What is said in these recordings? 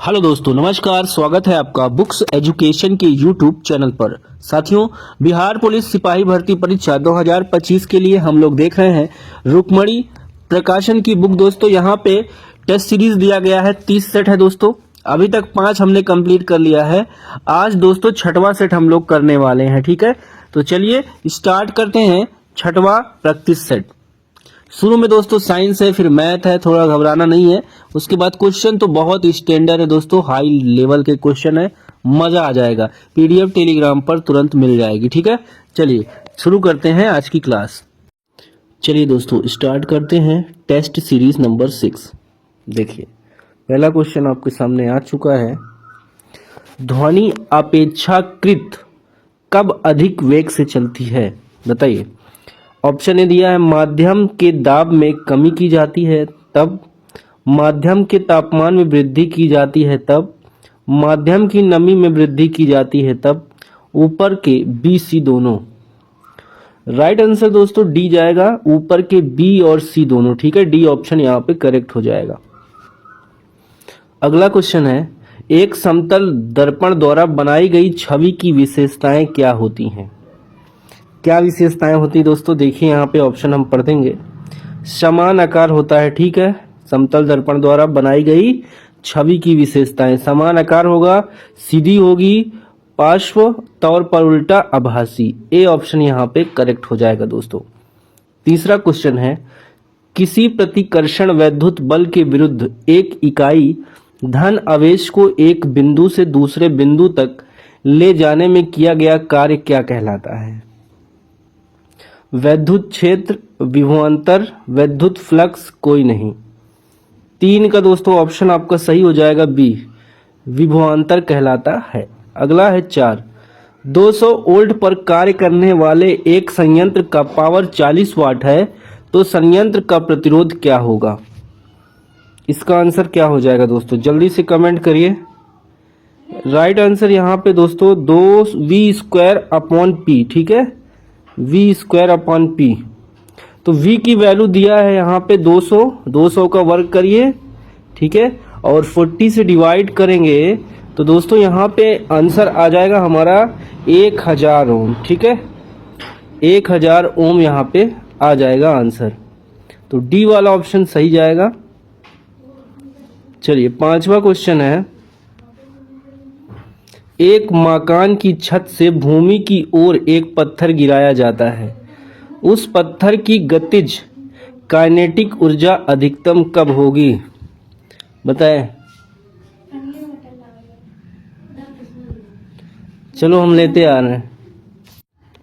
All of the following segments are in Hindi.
हेलो दोस्तों, नमस्कार। स्वागत है आपका बुक्स एजुकेशन के यूट्यूब चैनल पर। साथियों, बिहार पुलिस सिपाही भर्ती परीक्षा 2025 के लिए हम लोग देख रहे हैं रुक्मणी प्रकाशन की बुक। दोस्तों यहाँ पे टेस्ट सीरीज दिया गया है, 30 सेट है दोस्तों। अभी तक 5 हमने कंप्लीट कर लिया है। आज दोस्तों 6वां सेट हम लोग करने वाले हैं, ठीक है। तो चलिए स्टार्ट करते हैं 6वां प्रैक्टिस सेट। शुरू में दोस्तों साइंस है, फिर मैथ है, थोड़ा घबराना नहीं है। उसके बाद क्वेश्चन तो बहुत स्टैंडर्ड है दोस्तों, हाई लेवल के क्वेश्चन है, मजा आ जाएगा। पीडीएफ टेलीग्राम पर तुरंत मिल जाएगी, ठीक है। चलिए शुरू करते हैं आज की क्लास। चलिए दोस्तों स्टार्ट करते हैं टेस्ट सीरीज नंबर 6। देखिए पहला क्वेश्चन आपके सामने आ चुका है। ध्वनि अपेक्षाकृत कब अधिक वेग से चलती है, बताइए। ऑप्शन ए दिया है माध्यम के दाब में कमी की जाती है तब, माध्यम के तापमान में वृद्धि की जाती है तब, माध्यम की नमी में वृद्धि की जाती है तब, ऊपर के बी सी दोनों। राइट आंसर दोस्तों डी जाएगा, ऊपर के बी और सी दोनों, ठीक है। डी ऑप्शन यहाँ पे करेक्ट हो जाएगा। अगला क्वेश्चन है, एक समतल दर्पण द्वारा बनाई गई छवि की विशेषताएं क्या होती हैं। क्या विशेषताएं होती दोस्तों, देखिए यहाँ पे ऑप्शन हम पढ़ देंगे। समान आकार होता है, ठीक है। समतल दर्पण द्वारा बनाई गई छवि की विशेषताएं, समान आकार होगा, सीधी होगी, पार्श्व तौर पर उल्टा आभासी। ए ऑप्शन यहाँ पे करेक्ट हो जाएगा दोस्तों। तीसरा क्वेश्चन है, किसी प्रतिकर्षण वैद्युत बल के विरुद्ध एक इकाई धन आवेश को एक बिंदु से दूसरे बिंदु तक ले जाने में किया गया कार्य क्या कहलाता है। वैद्युत क्षेत्र, विभवांतर, वैद्युत फ्लक्स, कोई नहीं। 3 का दोस्तों ऑप्शन आपका सही हो जाएगा बी, विभवांतर कहलाता है। अगला है 4, 200 वोल्ट पर कार्य करने वाले एक संयंत्र का पावर 40 वाट है तो संयंत्र का प्रतिरोध क्या होगा। इसका आंसर क्या हो जाएगा दोस्तों, जल्दी से कमेंट करिए। राइट आंसर यहाँ पे दोस्तों 2V²/P, ठीक है। V²/P। तो V की वैल्यू दिया है यहाँ पे 200 का वर्ग करिए, ठीक है, और 40 से डिवाइड करेंगे तो दोस्तों यहाँ पे आंसर आ जाएगा हमारा 1000 ओम, ठीक है। 1000 ओम यहाँ पे आ जाएगा आंसर। तो डी वाला ऑप्शन सही जाएगा। चलिए 5वां क्वेश्चन है, एक मकान की छत से भूमि की ओर एक पत्थर गिराया जाता है, उस पत्थर की गतिज काइनेटिक ऊर्जा अधिकतम कब होगी, बताएं। चलो हम लेते आ रहे हैं।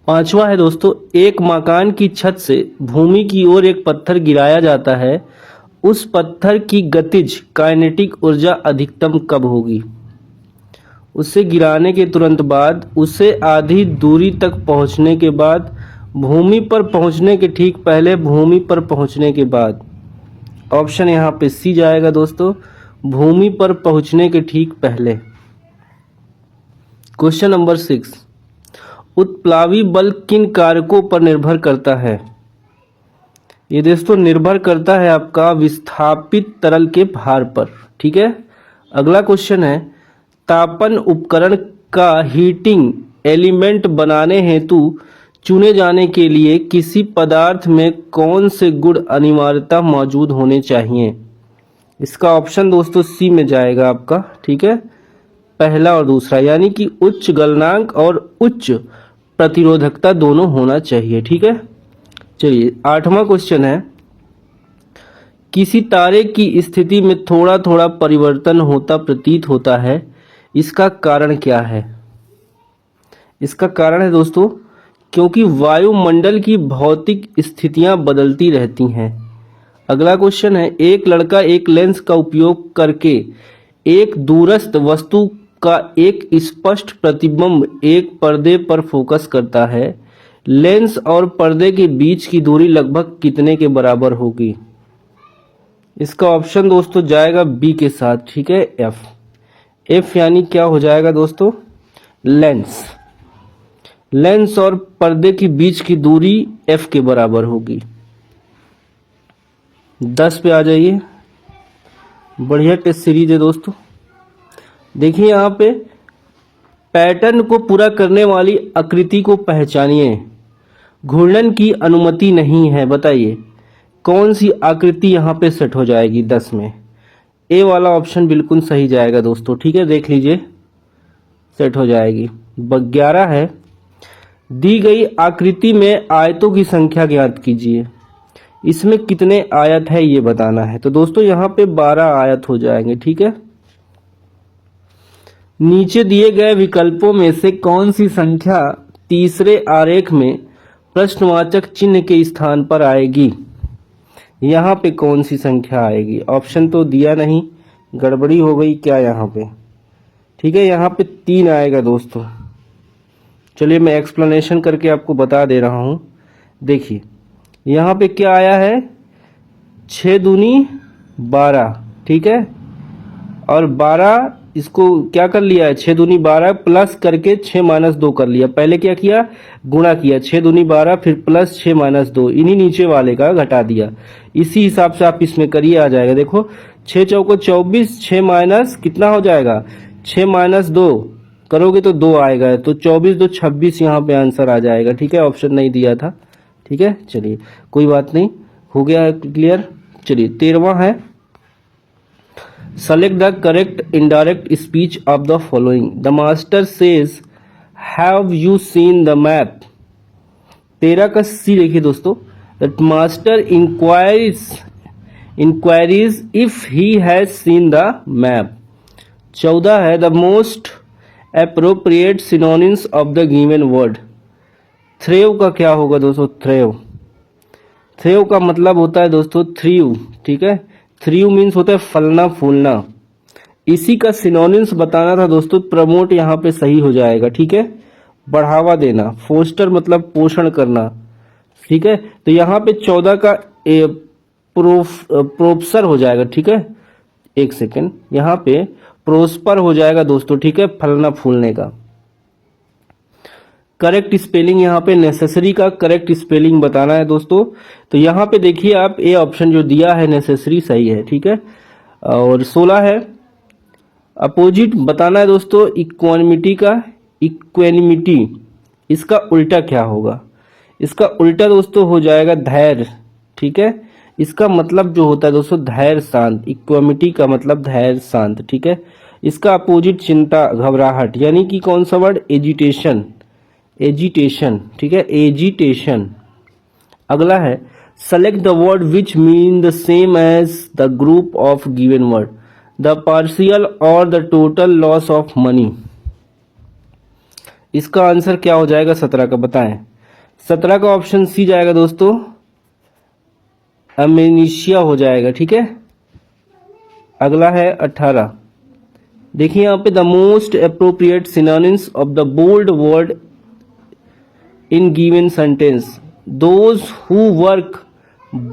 5वां है दोस्तों, एक मकान की छत से भूमि की ओर एक पत्थर गिराया जाता है, उस पत्थर की गतिज काइनेटिक ऊर्जा अधिकतम कब होगी। उसे गिराने के तुरंत बाद, उसे आधी दूरी तक पहुंचने के बाद, भूमि पर पहुंचने के ठीक पहले, भूमि पर पहुंचने के बाद। ऑप्शन यहाँ पे सी जाएगा दोस्तों, भूमि पर पहुंचने के ठीक पहले। क्वेश्चन नंबर 6, उत्प्लावी बल किन कारकों पर निर्भर करता है। ये दोस्तों निर्भर करता है आपका विस्थापित तरल के भार पर, ठीक है। अगला क्वेश्चन है, तापन उपकरण का हीटिंग एलिमेंट बनाने हेतु चुने जाने के लिए किसी पदार्थ में कौन से गुण अनिवार्यता मौजूद होने चाहिए। इसका ऑप्शन दोस्तों सी में जाएगा आपका, ठीक है, पहला और दूसरा, यानी कि उच्च गलनांक और उच्च प्रतिरोधकता दोनों होना चाहिए, ठीक है। चलिए 8वां क्वेश्चन है, किसी तारे की स्थिति में थोड़ा थोड़ा परिवर्तन होता प्रतीत होता है, इसका कारण क्या है। इसका कारण है दोस्तों क्योंकि वायुमंडल की भौतिक स्थितियां बदलती रहती हैं। अगला क्वेश्चन है, एक लड़का एक लेंस का उपयोग करके एक दूरस्थ वस्तु का एक स्पष्ट प्रतिबिंब एक पर्दे पर फोकस करता है, लेंस और पर्दे के बीच की दूरी लगभग कितने के बराबर होगी। इसका ऑप्शन दोस्तों जाएगा बी के साथ, ठीक है, एफ यानी क्या हो जाएगा दोस्तों, लेंस। लेंस और पर्दे के बीच की दूरी एफ के बराबर होगी। 10 पे आ जाइए, बढ़िया टेस्ट सीरीज है दोस्तों। देखिए यहाँ पे पैटर्न को पूरा करने वाली आकृति को पहचानिए। घूर्णन की अनुमति नहीं है। बताइए कौन सी आकृति यहाँ पे सेट हो जाएगी 10 में। ए वाला ऑप्शन बिल्कुल सही जाएगा दोस्तों। ठीक है, देख लीजिए सेट हो जाएगी। 11 है, दी गई आकृति में आयतों की संख्या ज्ञात कीजिए। इसमें कितने आयत है ये बताना है। तो दोस्तों यहाँ पे 12 आयत हो जाएंगे। ठीक है, नीचे दिए गए विकल्पों में से कौन सी संख्या तीसरे आरेख में प्रश्नवाचक चिन्ह के स्थान पर आएगी। यहाँ पे कौन सी संख्या आएगी। ऑप्शन तो दिया नहीं, गड़बड़ी हो गई क्या यहाँ पे। ठीक है, यहाँ पे 3 आएगा दोस्तों। चलिए मैं एक्सप्लेनेशन करके आपको बता दे रहा हूँ। देखिए यहाँ पे क्या आया है, 6 दूनी 12। ठीक है, और 12 इसको क्या कर लिया है, 6 दूनी 12 प्लस करके 6 माइनस 2 कर लिया। पहले क्या किया, गुणा किया, 6 दूनी 12 फिर प्लस 6 माइनस 2, इन्हीं नीचे वाले का घटा दिया। इसी हिसाब से आप इसमें करिए, आ जाएगा। देखो 6 चौको 24, 6 माइनस कितना हो जाएगा, 6 माइनस 2 करोगे तो 2 आएगा। तो 24 2 26 यहाँ पे आंसर आ जाएगा। ठीक है, ऑप्शन नहीं दिया था। ठीक है, चलिए कोई बात नहीं, हो गया है क्लियर। चलिए 13वां है, select the correct indirect speech of the following. The master says have you seen the map. 13 का सी देखिए दोस्तों, the master enquires if he has seen the map. 14 है, the most appropriate synonyms of the given word. Throve का क्या होगा दोस्तों, थ्रेव का मतलब होता है दोस्तों थ्रीव। ठीक है, थ्रीव मीन्स होता है फलना फूलना। इसी का सिनोनिम्स बताना था दोस्तों, प्रमोट यहाँ पे सही हो जाएगा। ठीक है, बढ़ावा देना, फोस्टर मतलब पोषण करना। ठीक है, तो यहाँ पे 14 का प्रोफसर हो जाएगा। ठीक है, एक सेकेंड, यहाँ पे प्रोस्पर हो जाएगा दोस्तों। ठीक है, फलना फूलने का। करेक्ट स्पेलिंग यहाँ पे नेसेसरी का करेक्ट स्पेलिंग बताना है दोस्तों। तो यहाँ पे देखिए आप, ए ऑप्शन जो दिया है नेसेसरी सही है। ठीक है, और 16 है, अपोजिट बताना है दोस्तों इक्वानिमिटी का। इक्वानिमिटी इसका उल्टा क्या होगा, इसका उल्टा दोस्तों हो जाएगा धैर्य। ठीक है, इसका मतलब जो होता है दोस्तों धैर्य शांत। इक्वानिमिटी का मतलब धैर्य शांत। ठीक है, इसका अपोजिट चिंता घबराहट, यानी कि कौन सा वर्ड, एजिटेशन। एजिटेशन, ठीक है, एजिटेशन। अगला है, select the word which mean the same as the group of given word. The partial और the total loss of money. इसका आंसर क्या हो जाएगा 17 का, बताएं। 17 का ऑप्शन सी जाएगा दोस्तों, अमेनिशिया हो जाएगा। ठीक है, अगला है 18। देखिए यहाँ पे, the most appropriate synonyms of the bold word in given sentence, those who work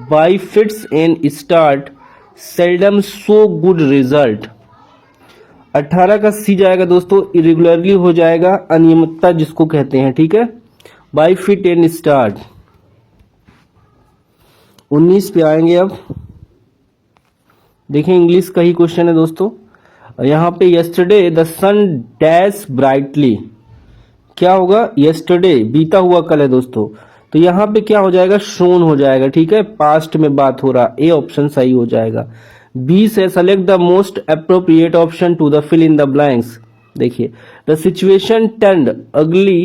by fits and start seldom show good result। 18 का सी जाएगा दोस्तों, इरेगुलरली हो जाएगा, अनियमितता जिसको कहते हैं। ठीक है, बाय फिट एंड स्टार्ट। 19 पे आएंगे अब। देखिए इंग्लिश का ही क्वेश्चन है दोस्तों। यहाँ पे yesterday the sun dash brightly, क्या होगा, यस्टरडे बीता हुआ कल है दोस्तों। तो यहाँ पे क्या हो जाएगा, शोन हो जाएगा। ठीक है, पास्ट में बात हो रहा, ए ऑप्शन सही हो जाएगा। 20 है, select the most appropriate option to the fill in the blanks. देखिए, the situation turned ugly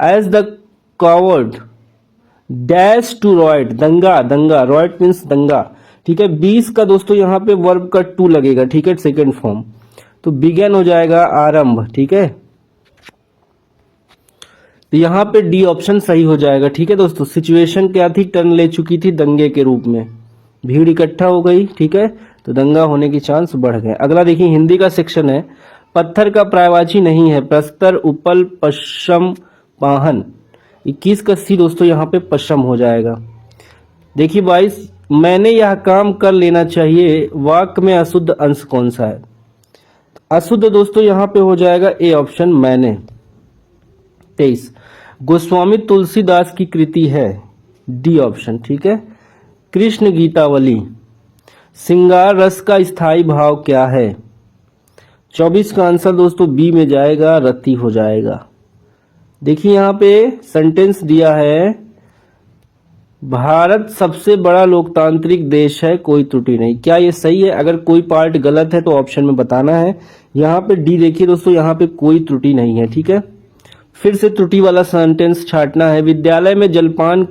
as the coward dash to riot. दंगा, दंगा, रॉयट मीन्स दंगा। ठीक है, 20 का दोस्तों यहाँ पे वर्ब का टू लगेगा। ठीक है, सेकेंड फॉर्म, तो बिगन हो जाएगा आरंभ। ठीक है, तो यहाँ पे डी ऑप्शन सही हो जाएगा। ठीक है दोस्तों, सिचुएशन क्या थी, टर्न ले चुकी थी दंगे के रूप में, भीड़ इकट्ठा हो गई। ठीक है, तो दंगा होने की चांस बढ़ गए। अगला देखिए हिंदी का सेक्शन है, पत्थर का पर्यायवाची नहीं है, प्रस्तर उपल पश्चिम पाहन। 21 का सी दोस्तों यहाँ पे पश्चिम हो जाएगा। देखिए 22, मैंने यह काम कर लेना चाहिए, वाक्य में अशुद्ध अंश कौन सा है। अशुद्ध दोस्तों यहाँ पे हो जाएगा ए ऑप्शन, मैंने। 23, गोस्वामी तुलसीदास की कृति है, डी ऑप्शन। ठीक है, कृष्ण गीतावली। श्रृंगार रस का स्थायी भाव क्या है। 24 का आंसर दोस्तों बी में जाएगा, रति हो जाएगा। देखिए यहाँ पे सेंटेंस दिया है, भारत सबसे बड़ा लोकतांत्रिक देश है, कोई त्रुटि नहीं। क्या ये सही है? अगर कोई पार्ट गलत है तो ऑप्शन में बताना है। यहाँ पे डी देखिए दोस्तों, यहाँ पे कोई त्रुटि नहीं है, ठीक है। फिर से त्रुटि वाला सेंटेंस छांटना है। विद्यालय में जलपान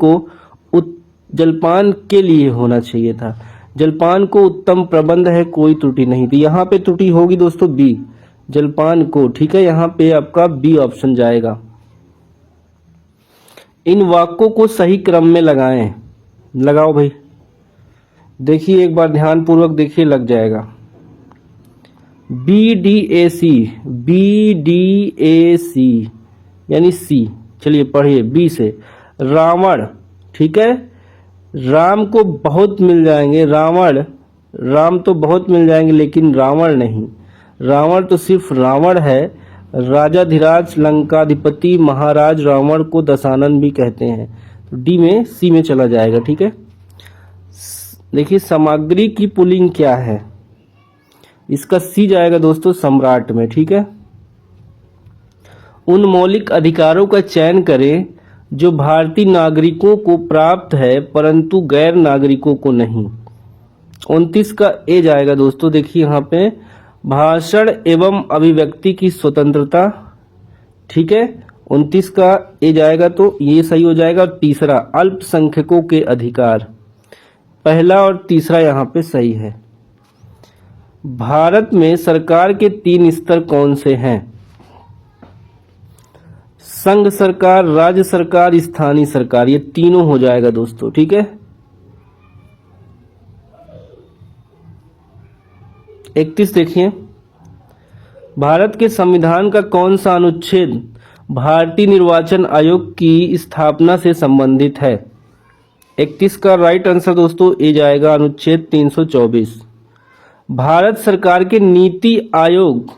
के लिए होना चाहिए था, जलपान को उत्तम प्रबंध है, कोई त्रुटि नहीं थी। यहाँ पे त्रुटि होगी दोस्तों बी, जलपान को, ठीक है। यहाँ पे आपका बी ऑप्शन जाएगा। इन वाक्यों को सही क्रम में लगाएं। लगाओ भाई, देखिए एक बार ध्यान पूर्वक देखिए, लग जाएगा। BDAC यानी सी। चलिए पढ़िए बी से, रावण, ठीक है। राम को बहुत मिल जाएंगे, राम तो बहुत मिल जाएंगे, लेकिन रावण नहीं। रावण तो सिर्फ रावण है। राजाधिराज लंकाधिपति महाराज रावण को दशानन भी कहते हैं। तो डी में, सी में चला जाएगा, ठीक है। देखिए सामग्री की पुल्लिंग क्या है, इसका सी जाएगा दोस्तों, सम्राट में, ठीक है। उन मौलिक अधिकारों का चयन करें जो भारतीय नागरिकों को प्राप्त है परंतु गैर नागरिकों को नहीं। 29 का ए जाएगा दोस्तों। देखिए यहाँ पे भाषण एवं अभिव्यक्ति की स्वतंत्रता, ठीक है। 29 का ए जाएगा तो ये सही हो जाएगा। तीसरा, अल्पसंख्यकों के अधिकार, पहला और तीसरा यहाँ पे सही है। भारत में सरकार के 3 स्तर कौन से हैं? संघ सरकार, राज्य सरकार, स्थानीय सरकार, ये तीनों हो जाएगा दोस्तों, ठीक है। 31 देखिए, भारत के संविधान का कौन सा अनुच्छेद भारतीय निर्वाचन आयोग की स्थापना से संबंधित है? 31 का राइट आंसर दोस्तों ए जाएगा, अनुच्छेद 324। भारत सरकार के नीति आयोग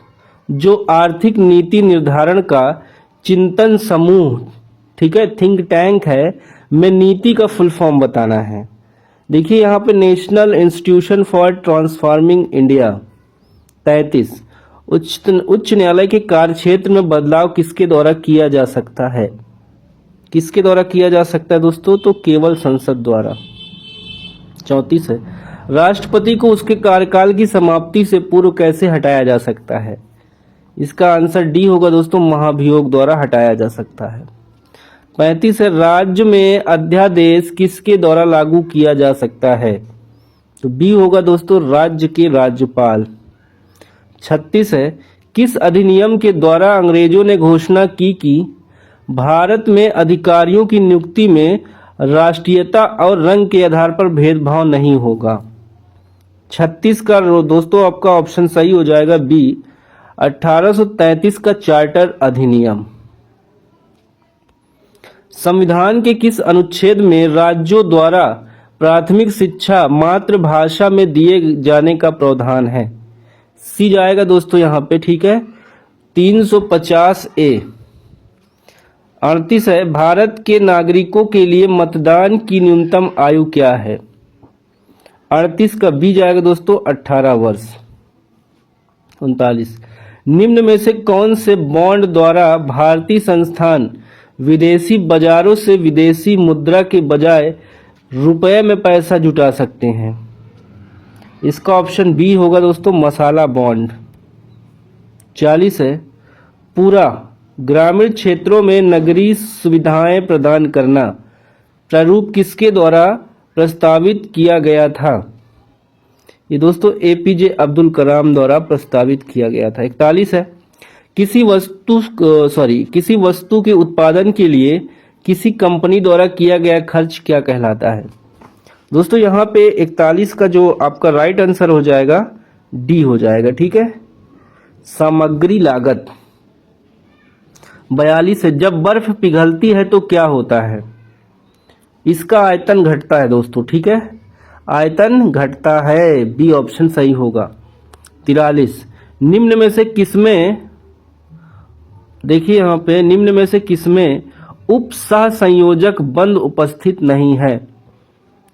जो आर्थिक नीति निर्धारण का चिंतन समूह, ठीक है, थिंक टैंक है, में नीति का फुल फॉर्म बताना है। देखिए यहाँ पे national institution for transforming India. 33, उच्च न्यायालय के कार्यक्षेत्र में बदलाव किसके द्वारा किया जा सकता है? किसके द्वारा किया जा सकता है दोस्तों? तो केवल संसद द्वारा। 34 है, राष्ट्रपति को उसके कार्यकाल की समाप्ति से पूर्व कैसे हटाया जा सकता है? इसका आंसर डी होगा दोस्तों, महाभियोग द्वारा हटाया जा सकता है। 35 है, राज्य में अध्यादेश किसके द्वारा लागू किया जा सकता है? तो बी होगा दोस्तों, राज्य के राज्यपाल। 36 है, किस अधिनियम के द्वारा अंग्रेजों ने घोषणा की कि भारत में अधिकारियों की नियुक्ति में राष्ट्रीयता और रंग के आधार पर भेदभाव नहीं होगा? 36 का दोस्तों आपका ऑप्शन सही हो जाएगा बी, 1833 का चार्टर अधिनियम। संविधान के किस अनुच्छेद में राज्यों द्वारा प्राथमिक शिक्षा मातृभाषा में दिए जाने का प्रावधान है? सी जाएगा दोस्तों यहाँ पे, ठीक है, 350 ए। 38 है, भारत के नागरिकों के लिए मतदान की न्यूनतम आयु क्या है? 38 का बी जाएगा दोस्तों, 18 वर्ष। 39, निम्न में से कौन से बॉन्ड द्वारा भारतीय संस्थान विदेशी बाजारों से विदेशी मुद्रा के बजाय रुपए में पैसा जुटा सकते हैं? इसका ऑप्शन बी होगा दोस्तों, मसाला बॉन्ड। 40 है, पूरा ग्रामीण क्षेत्रों में नगरीय सुविधाएं प्रदान करना प्रारूप किसके द्वारा प्रस्तावित किया गया था? ये दोस्तों एपीजे अब्दुल कलाम द्वारा प्रस्तावित किया गया था। 41 है, किसी वस्तु के उत्पादन के लिए किसी कंपनी द्वारा किया गया खर्च क्या कहलाता है? दोस्तों यहाँ पे 41 का जो आपका राइट आंसर हो जाएगा डी हो जाएगा, ठीक है, सामग्री लागत। 42 है, जब बर्फ पिघलती है तो क्या होता है? इसका आयतन घटता है दोस्तों, ठीक है, आयतन घटता है, बी ऑप्शन सही होगा। 43, निम्न में से किसमें, देखिए यहाँ पे निम्न में से किसमें उप सह संयोजक बंद उपस्थित नहीं है?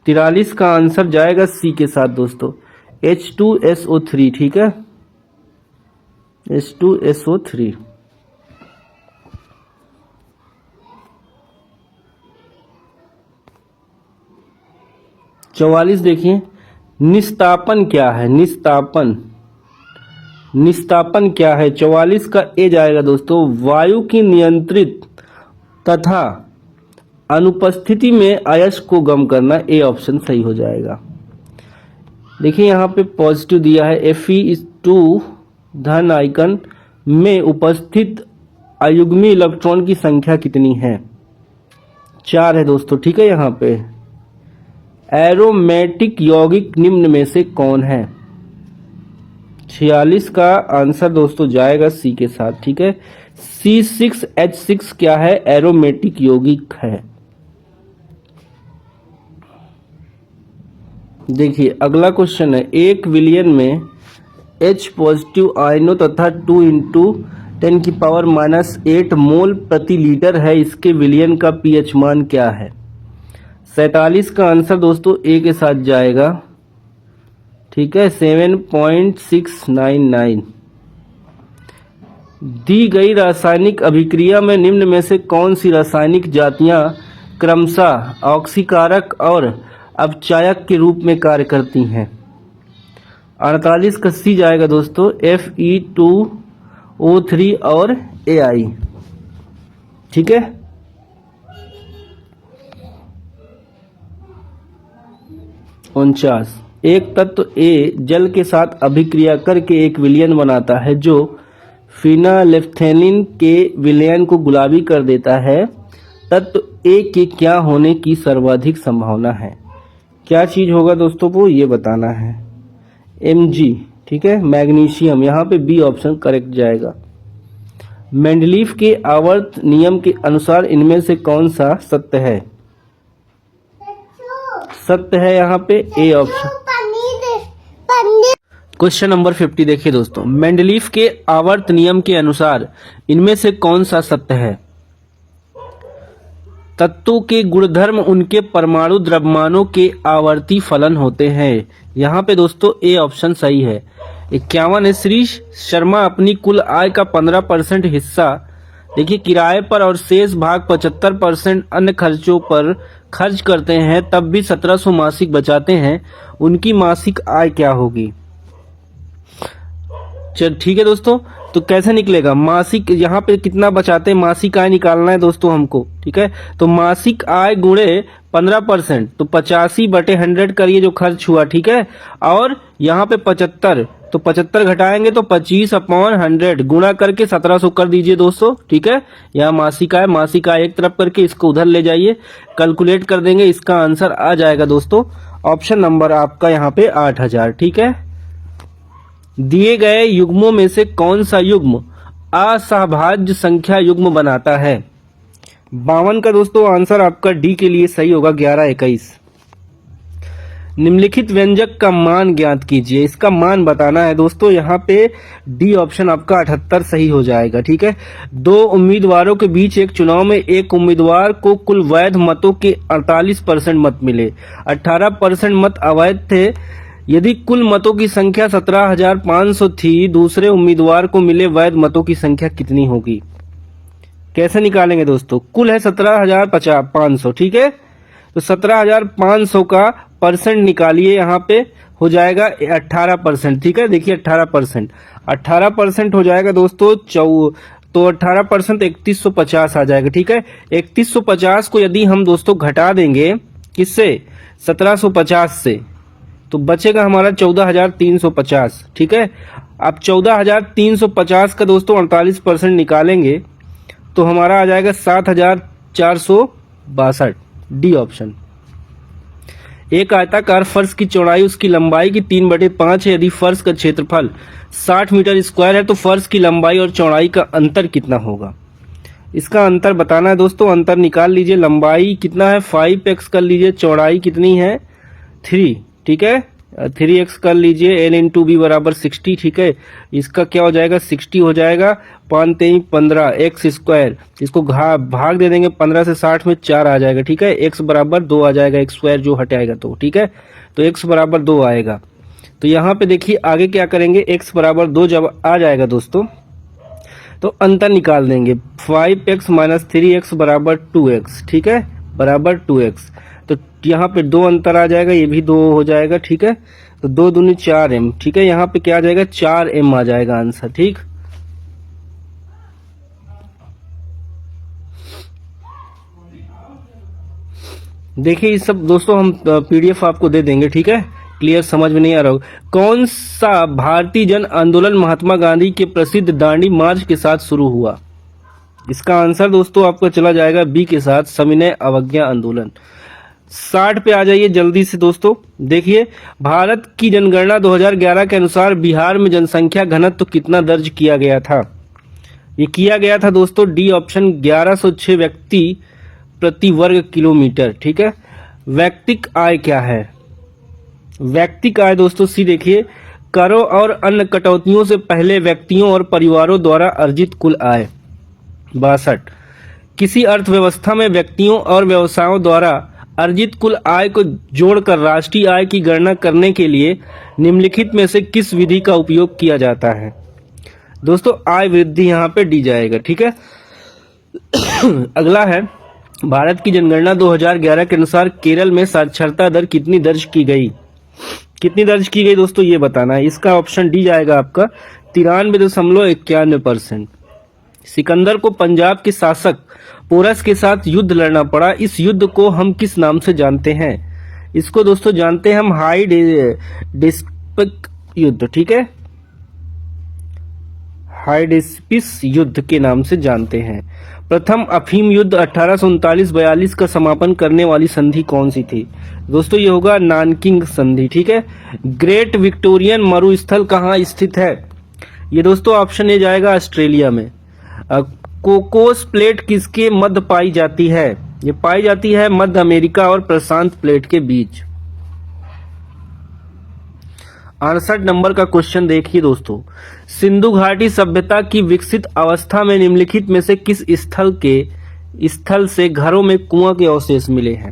43 का आंसर जाएगा सी के साथ दोस्तों, H2SO3, ठीक है। H2SO3। चौवालीस देखिए, निस्तापन क्या है? निस्तापन क्या है? 44 का ए जाएगा दोस्तों, वायु की नियंत्रित तथा अनुपस्थिति में अयस्क को गम करना। ए ऑप्शन सही हो जाएगा। देखिए यहाँ पे पॉजिटिव दिया है, Fe2 धन आइकन में उपस्थित अयुग्मी इलेक्ट्रॉन की संख्या कितनी है? 4 है दोस्तों, ठीक है। यहाँ पे एरोमेटिक यौगिक निम्न में से कौन है? 46 का आंसर दोस्तों जाएगा सी के साथ, ठीक है। C6H6 क्या है? एरोमेटिक यौगिक है। देखिए अगला क्वेश्चन है, 1 विलियन में H पॉजिटिव आयनों तथा 2 × 10⁻⁸ मोल प्रति लीटर है, इसके विलियन का pH मान क्या है? 47 का आंसर दोस्तों ए के साथ जाएगा, ठीक है, 7.699। दी गई रासायनिक अभिक्रिया में निम्न में से कौन सी रासायनिक जातियां क्रमशः ऑक्सीकारक और अपचायक के रूप में कार्य करती हैं? 48 का सी जाएगा दोस्तों, Fe2O3 और AI, ठीक है। उनचास, एक तत्व ए जल के साथ अभिक्रिया करके एक विलयन बनाता है जो फिनालेफ्थेलिन के विलयन को गुलाबी कर देता है, तत्व ए के क्या होने की सर्वाधिक संभावना है? क्या चीज होगा दोस्तों, वो ये बताना है। Mg, ठीक है, मैग्नीशियम। यहाँ पे बी ऑप्शन करेक्ट जाएगा। मेंडलीफ के आवर्त नियम के अनुसार इनमें से कौन सा सत्य है? सत्य है यहाँ पे ए ऑप्शन। क्वेश्चन नंबर 50 देखिए दोस्तों, मेंडलीफ के आवर्त नियम के अनुसार इनमें से कौन सा सत्य है? तत्वों के गुणधर्म उनके परमाणु द्रव्यमानों के आवर्ती फलन होते हैं। यहाँ पे दोस्तों ए ऑप्शन सही है। 51 है, श्री शर्मा अपनी कुल आय का 15% हिस्सा देखिए किराए पर और शेष भाग 75% अन्य खर्चों पर खर्च करते हैं, तब भी 1700 मासिक बचाते हैं, उनकी मासिक आय क्या होगी? चल ठीक है दोस्तों, तो कैसे निकलेगा मासिक? यहाँ पे कितना बचाते हैं, मासिक आय निकालना है दोस्तों हमको, ठीक है। तो मासिक आय गुणे 15%, तो 85/100 करिए जो खर्च हुआ, ठीक है। और यहाँ पे 75, तो 75 घटाएंगे तो 25/100 गुणा करके 1700 कर दीजिए दोस्तों, ठीक है। यहाँ मासिक आय एक तरफ करके इसको उधर ले जाइए, कैलकुलेट कर देंगे, इसका आंसर आ जाएगा दोस्तों ऑप्शन नंबर आपका यहाँ पे 8000, ठीक है। दिए गए युग्मों में से कौन सा युग्म असहभाज्य संख्या युग्म बनाता है? 52 का दोस्तों आंसर आपका डी के लिए सही होगा, 1121। निम्नलिखित व्यंजक का मान ज्ञात कीजिए, इसका मान बताना है दोस्तों। यहाँ पे डी ऑप्शन आपका 78 सही हो जाएगा, ठीक है। 2 उम्मीदवारों के बीच एक चुनाव में एक उम्मीदवार को कुल वैध मतों के 48% मत मिले, 18% मत अवैध थे। यदि कुल मतों की संख्या 17,500 थी, दूसरे उम्मीदवार को मिले वैध मतों की संख्या कितनी होगी? कैसे निकालेंगे दोस्तों? कुल है 17,500, ठीक है। तो 17,500 का परसेंट निकालिए, यहाँ पे हो जाएगा 18%, ठीक है। देखिए 18% हो जाएगा दोस्तों, तो 18% 3150 आ जाएगा, ठीक है। 3150 को यदि हम दोस्तों घटा देंगे किससे? 1750 से, तो बचेगा हमारा 14,350, ठीक है। अब 14,350 का दोस्तों 48% निकालेंगे तो हमारा आ जाएगा 7,462, डी ऑप्शन। एक आयताकार फर्श की चौड़ाई उसकी लंबाई की 3/5 है। यदि फर्श का क्षेत्रफल 60 मीटर स्क्वायर है तो फर्श की लंबाई और चौड़ाई का अंतर कितना होगा? इसका अंतर बताना है दोस्तों, अंतर निकाल लीजिए। लंबाई कितना है 5x कर लीजिए, चौड़ाई कितनी है 3, ठीक है। 3x कर लीजिए, l × b बराबर 60, ठीक है। इसका क्या हो जाएगा 60 हो जाएगा, 5 3 15 x स्क्वायर, इसको भाग दे देंगे 15 से 60 में 4 आ जाएगा, ठीक है। x बराबर 2 आ जाएगा, x स्क्वायर जो हटाएगा तो, ठीक है। तो x बराबर 2 आएगा। तो यहाँ पे देखिए आगे क्या करेंगे, x बराबर 2 जब आ जाएगा दोस्तों तो अंतर निकाल देंगे। 5x माइनस 3x बराबर 2x, ठीक है, बराबर 2x। तो यहाँ पे 2 अंतर आ जाएगा, ये भी 2 हो जाएगा, ठीक है। तो 2 दूनी 4m, ठीक है, यहाँ पे क्या आ जाएगा 4m आ जाएगा आंसर, ठीक। देखिए इस सब दोस्तों हम PDF आपको दे देंगे, ठीक है। क्लियर, समझ में नहीं आ रहा होगा। कौन सा भारतीय जन आंदोलन महात्मा गांधी के प्रसिद्ध दांडी मार्च के साथ शुरू हुआ? इसका आंसर दोस्तों आपका चला जाएगा बी के साथ, सविनय अवज्ञा आंदोलन। 60 पे आ जाइए जल्दी से दोस्तों। देखिए भारत की जनगणना 2011 के अनुसार बिहार में जनसंख्या घनत्व कितना दर्ज किया गया था? ये किया गया था दोस्तों डी ऑप्शन 1106 व्यक्ति प्रति वर्ग किलोमीटर, ठीक है। व्यक्तिक आय क्या है? व्यक्तिक आय दोस्तों सी देखिए, करों और अन्य कटौतियों से पहले व्यक्तियों और परिवारों द्वारा अर्जित कुल आय। 62, किसी अर्थव्यवस्था में व्यक्तियों और व्यवसायों द्वारा अर्जित कुल आय को जोड़कर राष्ट्रीय आय की गणना करने के लिए निम्नलिखित में से किस विधि का उपयोग किया जाता है? दोस्तों आय वृद्धि यहाँ पे दी जाएगा, ठीक है। अगला है भारत की जनगणना 2011 के अनुसार केरल में साक्षरता दर कितनी दर्ज की गई? कितनी दर्ज की गई दोस्तों ये बताना है। इसका ऑप्शन डी जाएगा आपका 93.91%। सिकंदर को पंजाब के शासक पोरस के साथ युद्ध लड़ना पड़ा। इस युद्ध को हम किस नाम से जानते हैं? इसको दोस्तों जानते हैं हम हाई डिस्पिक युद्ध, ठीक है, हाइडेस्पिस युद्ध के नाम से जानते हैं। प्रथम अफीम युद्ध 1839-42 का समापन करने वाली संधि कौन सी थी? दोस्तों ये होगा नानकिंग संधि, ठीक है। ग्रेट विक्टोरियन मरुस्थल कहाँ स्थित है? ये दोस्तों ऑप्शन ए जाएगा ऑस्ट्रेलिया में। कोकोस प्लेट किसके मध्य पाई जाती है? ये पाई जाती है मध्य अमेरिका और प्रशांत प्लेट के बीच। 68 नंबर का क्वेश्चन देखिए दोस्तों, सिंधु घाटी सभ्यता की विकसित अवस्था में निम्नलिखित में से किस स्थल से घरों में कुआं के अवशेष मिले हैं?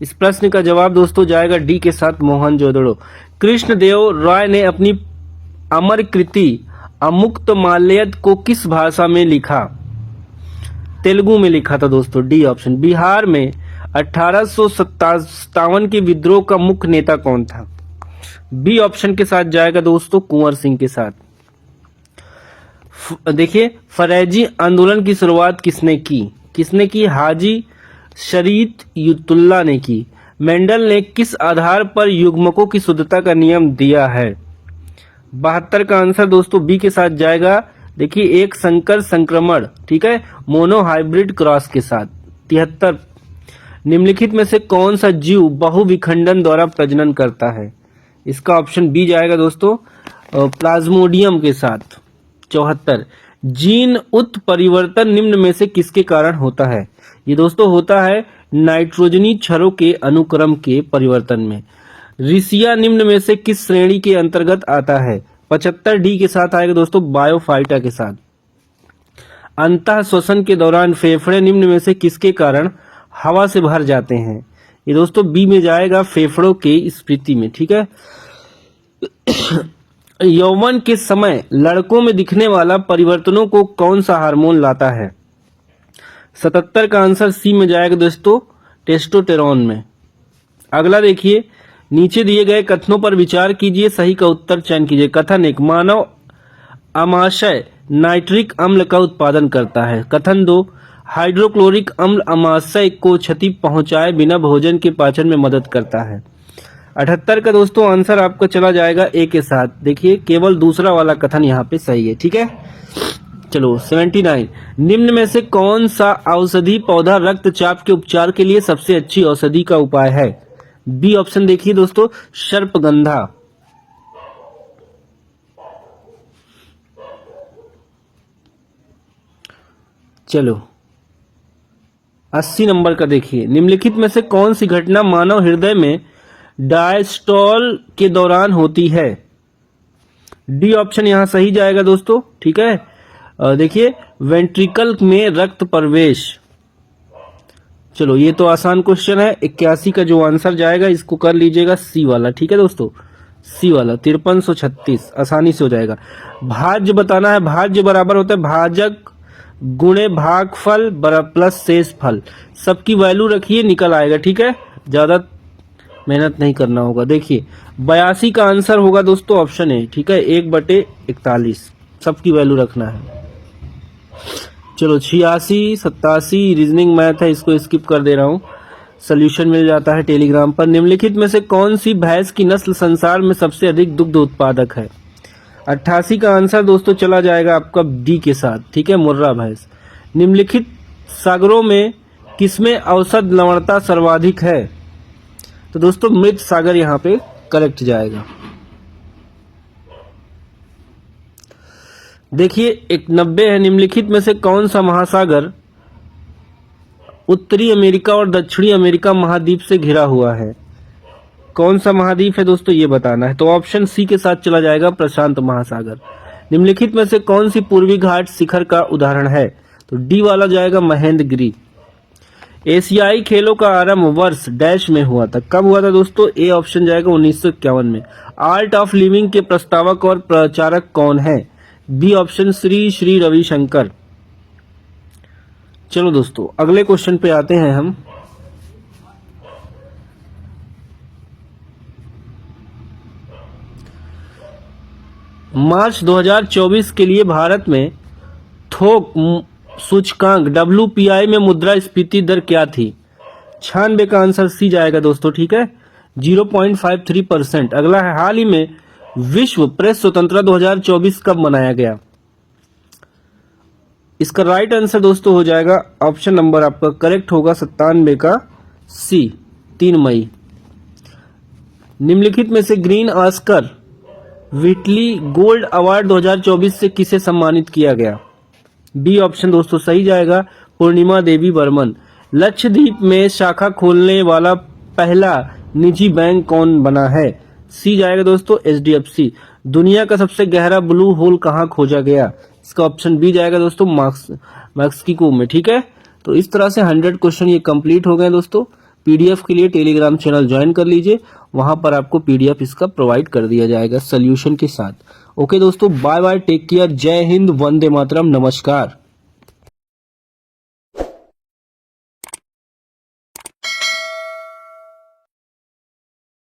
इस प्रश्न का जवाब दोस्तों जाएगा डी के साथ मोहनजोदड़ो। कृष्णदेव राय ने अपनी अमर कृति अमुक्तमाल्यद को किस भाषा में लिखा? तेलुगु में लिखा था दोस्तों, डी ऑप्शन। बिहार में 1857 के विद्रोह का मुख्य नेता कौन था? बी ऑप्शन के साथ जाएगा दोस्तों कुंवर सिंह के साथ। देखिए फरैजी आंदोलन की शुरुआत किसने की? किसने की? हाजी शरीयतुल्लाह ने की। मेंडल ने किस आधार पर युग्मकों की शुद्धता का नियम दिया है? 72 का आंसर दोस्तों बी के साथ जाएगा। देखिए एक संकर संक्रमण, ठीक है, मोनो हाइब्रिड क्रॉस के साथ। 73, निम्नलिखित में से कौन सा जीव बहुविखंडन द्वारा प्रजनन करता है? इसका ऑप्शन बी जाएगा दोस्तों प्लाज्मोडियम के साथ। 74, जीन उत्परिवर्तन निम्न में से किसके कारण होता है? ये दोस्तों होता है नाइट्रोजनी क्षारों के अनुक्रम के परिवर्तन में। रिसिया निम्न में से किस श्रेणी के अंतर्गत आता है? 75 डी के साथ आएगा दोस्तों बायोफाइटा के साथ। अंतः श्वसन के दौरान फेफड़े निम्न में से किसके कारण हवा से भर जाते हैं? ये दोस्तों बी में जाएगा फेफड़ों के स्फीति में, ठीक है। यौवन के समय लड़कों में दिखने वाला परिवर्तनों को कौन सा हार्मोन लाता है? 77 का आंसर सी में जाएगा दोस्तों टेस्टोस्टेरोन में। अगला देखिए, नीचे दिए गए कथनों पर विचार कीजिए, सही का उत्तर चयन कीजिए। कथन 1, मानव अमाशय नाइट्रिक अम्ल का उत्पादन करता है। कथन 2, हाइड्रोक्लोरिक अम्ल अमाशय को क्षति पहुंचाए बिना भोजन के पाचन में मदद करता है। 78 का दोस्तों आंसर आपका चला जाएगा ए के साथ। देखिए केवल दूसरा वाला कथन यहाँ पे सही है, ठीक है। चलो 79, निम्न में से कौन सा औषधि पौधा रक्तचाप के उपचार के लिए सबसे अच्छी औषधि का उपाय है? बी ऑप्शन देखिए दोस्तों सर्पगंधा। चलो 80 नंबर का देखिए, निम्नलिखित में से कौन सी घटना मानव हृदय में डायस्टोल के दौरान होती है? डी ऑप्शन यहां सही जाएगा दोस्तों, ठीक है। देखिए वेंट्रिकल में रक्त प्रवेश। चलो ये तो आसान क्वेश्चन है। 81 का जो आंसर जाएगा इसको कर लीजिएगा सी वाला, ठीक है दोस्तों। सी वाला 5336 आसानी से हो जाएगा। भाज्य बताना है, भाज्य बराबर होता है भाजक गुणे भागफल प्लस शेष फल। सबकी वैल्यू रखिए, निकल आएगा, ठीक है, ज्यादा मेहनत नहीं करना होगा। देखिए 82 का आंसर होगा दोस्तों ऑप्शन ए, ठीक है, 1/41 सबकी वैल्यू रखना है। चलो 86, 87 रीजनिंग मैथ है, इसको स्किप कर दे रहा हूं, सोल्यूशन मिल जाता है टेलीग्राम पर। निम्नलिखित में से कौन सी भैंस की नस्ल संसार में सबसे अधिक दुग्ध उत्पादक है? 88 का आंसर दोस्तों चला जाएगा आपका डी के साथ, ठीक है, मुर्रा भैंस। निम्नलिखित सागरों में किसमें औसत लवणता सर्वाधिक है? तो दोस्तों मृत सागर यहाँ पे करेक्ट जाएगा। देखिए 91 है, निम्नलिखित में से कौन सा महासागर उत्तरी अमेरिका और दक्षिणी अमेरिका महाद्वीप से घिरा हुआ है? कौन सा महाद्वीप है दोस्तों ये बताना है, तो ऑप्शन सी के साथ चला जाएगा प्रशांत महासागर। निम्नलिखित में से कौन सी पूर्वी घाट शिखर का उदाहरण है? तो डी वाला जाएगा महेंद्रगिरी। एशियाई खेलों का आरंभ वर्ष डैश में हुआ था, कब हुआ था दोस्तों? ए ऑप्शन जाएगा 1951 में। आर्ट ऑफ लिविंग के प्रस्तावक और प्रचारक कौन है? B option Sri Sri Ravishankar. चलो दोस्तों अगले क्वेश्चन पे आते हैं हम। मार्च 2024 के लिए भारत में थोक सूचकांक WPI में मुद्रास्फीति दर क्या थी? 96 का आंसर सी जाएगा दोस्तों, ठीक है, 0.53%। अगला है हाल ही में विश्व प्रेस स्वतंत्रता 2024 कब मनाया गया? इसका राइट आंसर दोस्तों हो जाएगा ऑप्शन नंबर आपका करेक्ट होगा 97 का सी, 3 मई। निम्नलिखित में से green Oscar Whitley gold award 2024 से किसे सम्मानित किया गया? बी ऑप्शन दोस्तों सही जाएगा पूर्णिमा देवी बर्मन। लक्षद्वीप में शाखा खोलने वाला पहला निजी बैंक कौन बना है? सी जाएगा दोस्तों HDFC। दुनिया का सबसे गहरा ब्लू होल कहाँ खोजा गया? इसका ऑप्शन बी जाएगा दोस्तों मैक्सिको में, ठीक है। तो इस तरह से 100 क्वेश्चन ये कंप्लीट हो गए दोस्तों। PDF के लिए टेलीग्राम चैनल ज्वाइन कर लीजिए, वहां पर आपको PDF इसका प्रोवाइड कर दिया जाएगा सोल्यूशन के साथ। ओके दोस्तों, बाय बाय, टेक केयर, जय हिंद, वंदे मातरम, नमस्कार।